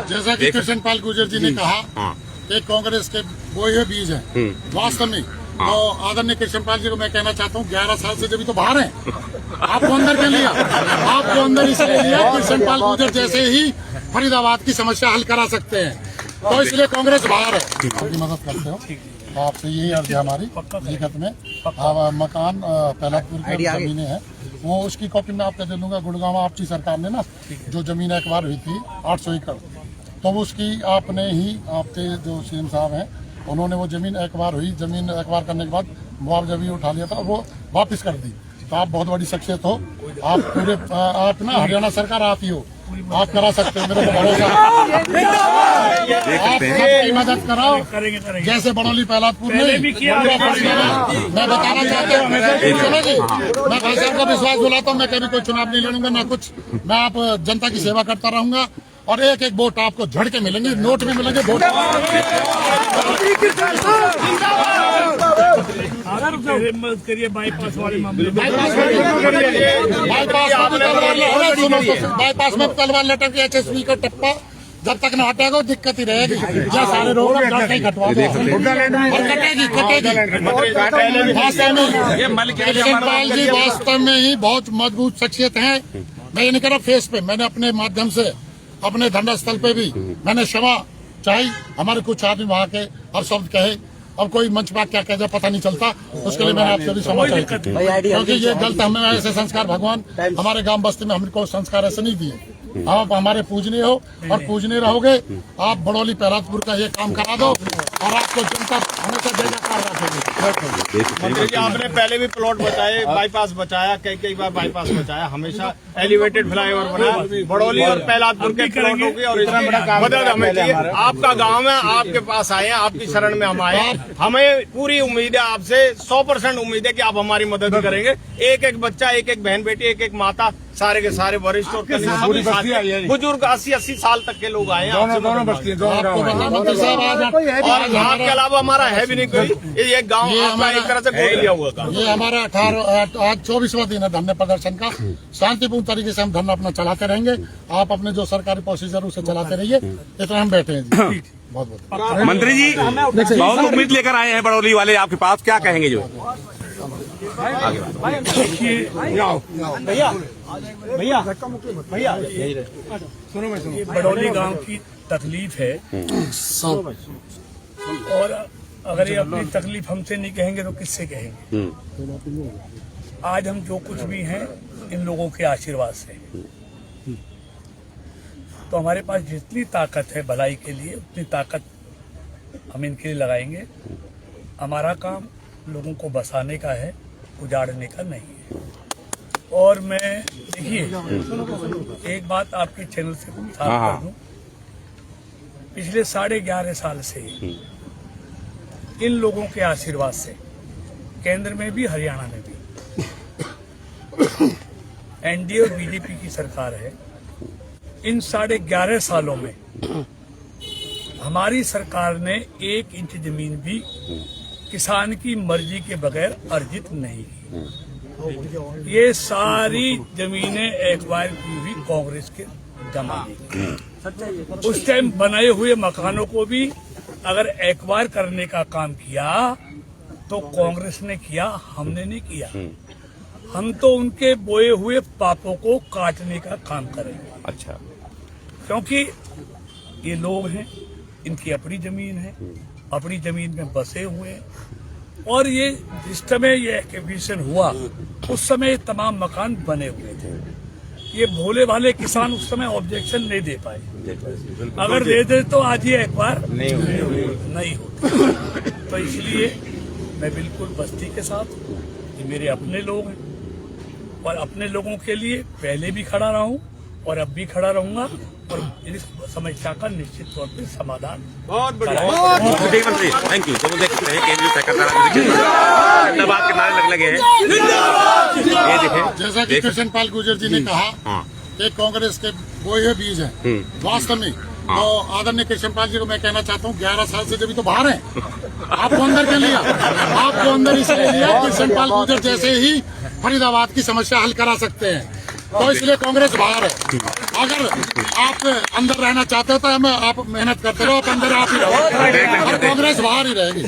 जैसा कि कृष्ण पाल गुर्जर जी ने कहा कि कांग्रेस के बोए हुए बीज हैं वास्तव में, तो आदरणीय कृष्ण पाल जी को मैं कहना चाहता हूँ 11 साल से जब तो बाहर हैं, आपको अंदर कर लिया, आपको अंदर इसलिए लिया कृष्ण पाल गुर्जर जैसे ही फरीदाबाद की समस्या हल करा सकते हैं, तो इसलिए कांग्रेस बाहर है। आपकी मदद करते हो, तो आपसे यही अर्ज है हमारी हकीकत में। मकान पहलापुर की जमीनें हैं, वो उसकी कॉपी मैं आपको दे दूंगा। गुड़गांव आपकी सरकार ने ना जो जमीन एक्वायर हुई थी 800 एकड़, तो उसकी आपने ही आपके जो सीएम साहब हैं उन्होंने वो जमीन एक्वायर हुई, जमीन एक्वायर करने के बाद मुआवजा भी उठा लिया था, वो वापस कर दी। तो आप बहुत बड़ी शख्सियत हो, आप पूरे आप ना हरियाणा सरकार आती हो, आप करा सकते हो, मेरे को भरोसा। आप सबकी मदद कराओ, जैसे बड़ौली पहलादपुर में मैं बताना चाहता हूँ, सुनो जी, मैं भाई साहब को विश्वास दिलाता हूँ, मैं कभी कोई चुनाव नहीं लड़ूंगा ना कुछ, मैं आप जनता की सेवा करता रहूंगा और एक एक वोट आपको झड़के मिलेंगे, नोट में मिलेंगे, वोट मदद करिए बाईपास वाले मामले में। बाईपास में तलवार लटक के एचएसपी का टप्पा जब तक न हटेगा दिक्कत ही रहेगी। या सारे रोड कटेगी पाल जी वास्तव में ही बहुत मजबूत शख्सियत है। मैं ये नहीं कह रहा फेस पे, मैंने अपने माध्यम से अपने धरना स्थल पे भी मैंने क्षमा चाही। हमारे कुछ आदमी वहाँ के हर शब्द कहे, अब कोई मंच पर क्या कह जाए पता नहीं चलता, उसके लिए मैंने आपसे भी क्षमा चाही, क्योंकि ये गलत हमें ऐसे संस्कार भगवान हमारे गांव बस्ती में हमको संस्कार ऐसे नहीं दिए। आप हमारे पूजनीय हो और पूजनीय रहोगे। आप बड़ौली पहलादपुर का ये काम करा दो और आपको जनता हमेशा जय जयकार रखेगी। मंत्री जी, आपने पहले भी प्लॉट बचाए, बाईपास बचाया, कई बार बाईपास बचाया, हमेशा एलिवेटेड फ्लाईओवर बनाया, बड़ौली और पहलादपुर के प्लॉटों की और इतना बड़ा मदद हमें चाहिए। आपका गांव है, आपके पास आए हैं, आपकी शरण में हम आए, हमें पूरी उम्मीद है आपसे, 100% उम्मीद है कि आप हमारी मदद करेंगे। एक एक बच्चा, एक एक बहन बेटी, एक एक माता, सारे के सारे वरिष्ठ और बुजुर्ग 80-80 साल तक के लोग आए हैं। दोनों बस्ती और यहाँ के अलावा हमारा है भी नहीं कोई, ये गांव आपका एक तरह से गोद लिया हुआ काम। ये हमारा आज 24वां दिन है धरने प्रदर्शन का। शांतिपूर्ण तरीके से हम धरना अपना चलाते रहेंगे। आप अपने जो सरकारी प्रोसीजर उसे चलाते रहिए, इतना हम बैठे हैं जी। बहुत बहुत मंत्री जी बहुत उम्मीद लेकर आए हैं बड़ौली वाले आपके पास, क्या कहेंगे? जो भैया बड़ौली गांव की तकलीफ है, और अगर ये अपनी तकलीफ हमसे नहीं कहेंगे तो किससे कहेंगे? आज हम जो कुछ भी हैं इन लोगों के आशीर्वाद से, तो हमारे पास जितनी ताकत है भलाई के लिए उतनी ताकत हम इनके लिए लगाएंगे। हमारा काम लोगों को बसाने का है, उजाड़ने का नहीं है। और मैं देखिए एक बात आपके चैनल से साफ कर दूं, पिछले 11.5 साल से इन लोगों के आशीर्वाद से केंद्र में भी हरियाणा में भी एनडीए और बीजेपी की सरकार है। इन 11.5 सालों में हमारी सरकार ने 1 इंच जमीन भी किसान की मर्जी के बगैर अर्जित नहीं की। ये सारी जमीनें एक्वायर की हुई कांग्रेस के जमाने उस टाइम बनाए हुए मकानों को भी अगर एक्वायर करने का काम किया तो कांग्रेस ने किया, हमने नहीं किया। हम तो उनके बोए हुए पापों को काटने का काम करेंगे। अच्छा, क्योंकि ये लोग हैं, इनकी अपनी जमीन है, अपनी जमीन में बसे हुए हैं, और ये जिस समय ये एक्विजिशन हुआ उस समय तमाम मकान बने हुए थे। ये भोले भाले किसान उस समय ऑब्जेक्शन नहीं दे पाए, अगर दे दे तो आज ये एक बार नहीं होता। तो इसलिए मैं बिल्कुल बस्ती के साथ, ये मेरे अपने लोग हैं और अपने लोगों के लिए पहले भी खड़ा रहा हूं और अब भी खड़ा रहूंगा, और इस समस्या का निश्चित तौर पर समाधान बहुत बढ़िया। मंत्री थैंक यू। तो देख सकते हैं केंद्रीय सरकार जिंदाबाद के नारे लगे हैं। ये देखें, जैसा कि कृष्ण पाल गुर्जर जी ने कहा कि कांग्रेस के बोए हुए बीज हैं वास्तव में, तो आदरणीय कृष्ण पाल जी को मैं कहना चाहता हूँ 11 साल से जब तो बाहर हैं, आपको अंदर कर लिया, आपको अंदर इसलिए लिया कृष्ण पाल गुर्जर जैसे ही फरीदाबाद की समस्या हल करा सकते हैं, तो इसलिए कांग्रेस बाहर है। अगर आप अंदर रहना चाहते हो तो आप मेहनत करते रहो, आप अंदर आप ही रहो, और कांग्रेस बाहर ही रहेगी।